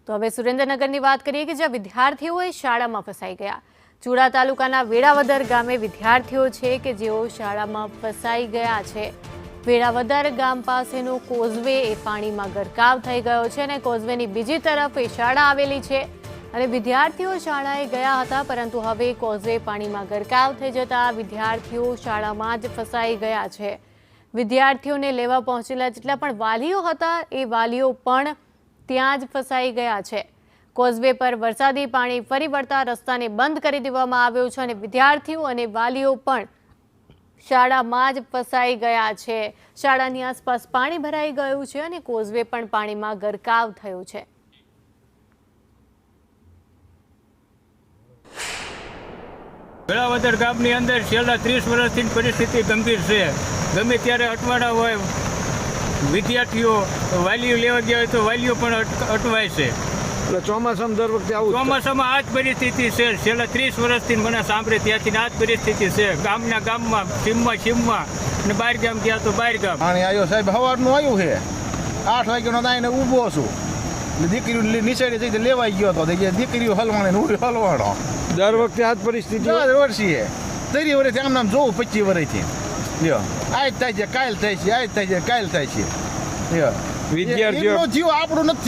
તો હવે સુરેન્દ્રનગરની વાત કરીએ કે જ્યાં વિદ્યાર્થીઓ શાળામાં ફસાઈ ગયા। ચુડા તાલુકાના વેળાવદર ગામે વિદ્યાર્થીઓ છે કે જેઓ શાળામાં ફસાઈ ગયા છે। વેળાવદર ગામ પાસેનો કોઝવે એ પાણીમાં ગરકાવ થઈ ગયો છે અને કોઝવેની બીજી તરફ એ શાળા આવેલી છે અને વિદ્યાર્થીઓ શાળાએ ગયા હતા, પરંતુ હવે કોઝવે પાણીમાં ગરકાવ થઈ જતા વિદ્યાર્થીઓ શાળામાં જ ફસાઈ ગયા છે। વિદ્યાર્થીઓને લેવા પહોંચેલા જેટલા પણ વાલીઓ હતા એ વાલીઓ પણ ત્યાં જ ફસાઈ ગયા છે। કોઝવે પર વરસાદી પાણી ફરી વળતા રસ્તાને બંધ કરી દેવામાં આવ્યો છે અને વિદ્યાર્થીઓ અને વાલીઓ પણ શાળામાં જ ફસાઈ ગયા છે। શાળાની આસપાસ પાણી ભરાઈ ગયું છે અને કોઝવે પણ પાણીમાં ગરકાવ થયો છે। વેળાવદર ગામની અંદર છેલ્લા 30 વર્ષથી પરિસ્થિતિ ગંભીર છે। ગમે ત્યારે અટવાડા હોય, વિદ્યાર્થીઓ વાલીઓ લેવા ગયા હોય તો વાલીઓ પણ અટવાય છે। એટલે ચોમાસામાં દર વખતે આવું ચોમાસામાં આ જ પરિસ્થિતિ છે। છેલ્લા 30 વર્ષથી મને સાંભળે ત્યાંથી આ જ પરિસ્થિતિ છે। ગામમાં સીમમાં અને બહાર ગામ ગયા તો બહાર ગામ પાણી આવ્યો સાહેબ, સવારનું આવ્યું છે 8 વાગ્યાનો આવીને ઊભો છું એટલે દીકરીઓ નિશાળે જઈને લેવાઈ ગયો હતો, દીકરીઓ હલવાણે ને હું હલવાણો। દર વખતે આ જ પરિસ્થિતિ દર વર્ષે 30 વર્ષથી આમ નામ જોવું 25 વર્ષથી લ્યો આજ થાય છે કાલ થાય છે, આજ થાય છે કાલ થાય છે। વિદ્યાર્થીઓ જીવ આપણું નથી।